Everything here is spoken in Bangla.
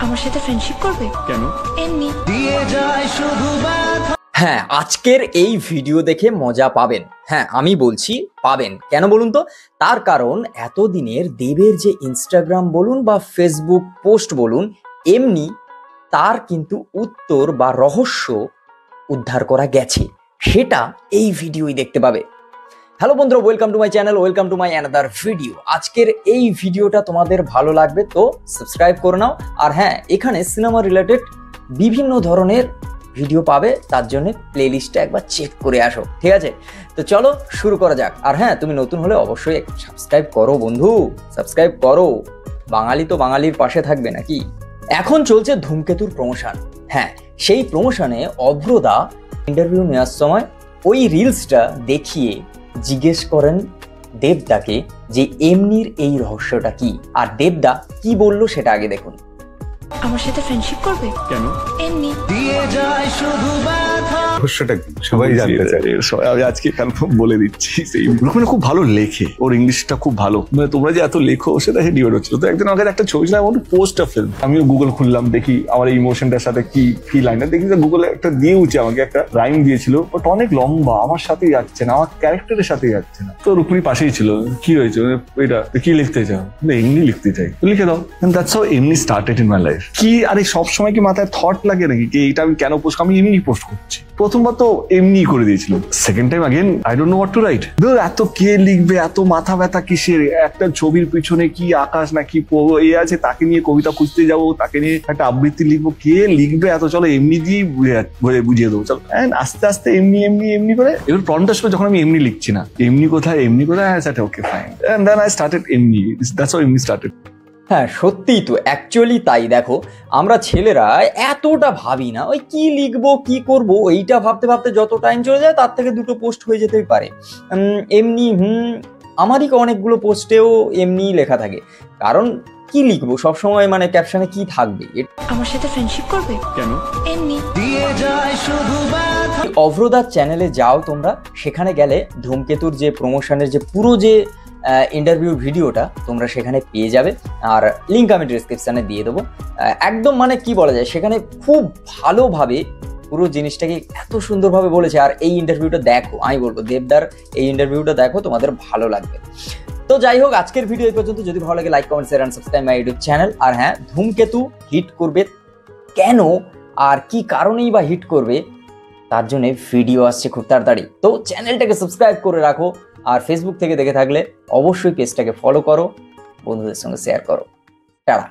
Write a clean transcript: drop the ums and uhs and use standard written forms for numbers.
আমার সাথে ফ্রেন্ডশিপ করবে কেন? এমনি। হ্যাঁ, আজকের এই ভিডিও দেখে মজা পাবেন। হ্যাঁ, আমি বলছি পাবেন। কেন বলুন তো? তার কারণ এতদিনের দেবের যে ইনস্টাগ্রাম বলুন বা ফেসবুক পোস্ট বলুন, এমনি তার কিন্তু উত্তর বা রহস্য উদ্ধার করা গেছে। সেটা এই ভিডিওই দেখতে পাবে। হ্যালো বন্ধুরা, welcome to my channel, welcome to my another video. আজকের এই ভিডিওটা তোমাদের ভালো লাগবে তো সাবস্ক্রাইব করে নাও। আর হ্যাঁ, এখানে সিনেমা রিলেটেড বিভিন্ন ধরনের ভিডিও পাবে, তার জন্য প্লেলিস্টটা একবার চেক করে আসো, ঠিক আছে? তো চলো শুরু করা যাক। আর হ্যাঁ, তুমি নতুন হলে অবশ্যই সাবস্ক্রাইব করো বন্ধু, সাবস্ক্রাইব করো। বাঙালি তো বাঙালির পাশে থাকবে নাকি? এখন চলছে ধূমকেতুর প্রমোশন। হ্যাঁ, সেই প্রমোশনে অভ্রদা ইন্টারভিউ নেওয়ার সময় ওই রিলসটা দেখিয়ে জিজ্ঞেস করেন দেবদাকে যে এমনির এই রহস্যটা কি। আর দেবদা কি বলল সেটা আগে দেখুন। আমার সাথে ফ্রেন্ডশিপ করবে কেন? এমনি। রহস্যটা কি সবাই জানতে চায়। আমি আজকে কনফার্ম বলে দিচ্ছি, সেই রুকমিনা খুব ভালো লেখে, ওর ইংলিশটা খুব ভালো। মানে তোমরা যে এত লেখো সেটা ডিবেট হচ্ছিল। তো একদিন আমাকে একটা ছবি ছিল, আমি পোস্ট আ ফিল্ম, আমিও গুগল খুললাম, দেখি আমার এই ইমোশনটার সাথে কি কি লাইনটা দেখি যে গুগলে একটা দিয়েছে, আমাকে একটা রাইম দিয়েছিল, বাট অনেক লম্বা, আমার সাথেই যাচ্ছে না, আমার ক্যারেক্টারের সাথেই যাচ্ছে না। তো রুকমিনি পাশেই ছিল, কি হয়েছে এটা কি লিখতে চাও? এমনি লিখতে চাই, লিখে দাও। দ্যাটস হাউ এমনি স্টার্টেড ইন মাই লাইফ। কি আরে সবসময় কি মাথায় থট লাগে নাকি যে এটা আমি কেন পোস্ট, আমি এমনি পোস্ট করছি। প্রথমবার তো এমনি করে দিয়েছিল, second time again I don't know what to right. এত কে লিখবে, এত মাথা ব্যথা কিসের? একটা ছবির পিছনে কি আকাশ না কি এ আছে, তাকে নিয়ে কবিতা খুঁজতে যাবো, তাকে নিয়ে একটা আবৃত্তি লিখবো, কে লিখবে এত? চলো এমনি দিয়ে বুঝিয়ে দেবো, চলো। আস্তে আস্তে এমনি এমনি এমনি করে এবার প্রবলেমটা ছিল যখন আমি এমনি লিখছি না, এমনি কোথায় okay fine, and then I started এমনি। দ্যাটস হাউ এমনি স্টার্টেড। হ্যাঁ, সত্যিই তো, অ্যাকচুয়ালি তাই। দেখো, আমরা ছেলেরা এতটা ভাবি না, ওই কি লিখবো কি করব এইটা ভাবতে ভাবতে যত টাইম চলে যায় তার থেকে দুটো পোস্ট হয়ে যেতেই পারে এমনি। আমারই অনেকগুলো পোস্টেও এমনি লেখা থাকে, কারণ কি লিখবো সবসময়, মানে ক্যাপশনে কি থাকবে? আমার সাথে ফ্রেন্ডশিপ করবে কেন? এমনি। অভ্রদার চ্যানেলে যাও তোমরা, সেখানে গেলে ধূমকেতুর যে প্রমোশনের যে পুরো যে ইন্টারভিউ ভিডিওটা তোমরা সেখানে পেয়ে যাবে। আর লিঙ্ক আমি ডিসক্রিপশানে দিয়ে দেবো। একদম মানে কি বলা যায়, সেখানে খুব ভালোভাবে পুরো জিনিসটাকে এত সুন্দরভাবে বলেছে। আর এই ইন্টারভিউটা দেখো, আমি বলবো দেবদার এই ইন্টারভিউটা দেখো, তোমাদের ভালো লাগবে। তো যাই হোক, আজকের ভিডিও এই পর্যন্ত। যদি ভালো লাগে like, comment, share and subscribe my YouTube channel. আর হ্যাঁ, ধূমকেতু হিট করবে কেন আর কি কারণেই বা হিট করবে, তার জন্য ভিডিও আসছে খুব তাড়াতাড়ি। তো চ্যানেলটাকে সাবস্ক্রাইব করে রাখো। আর ফেসবুক থেকে দেখে থাকলে অবশ্যই পেজটাকে ফলো করো, বন্ধুদের সঙ্গে শেয়ার করো। টাটা।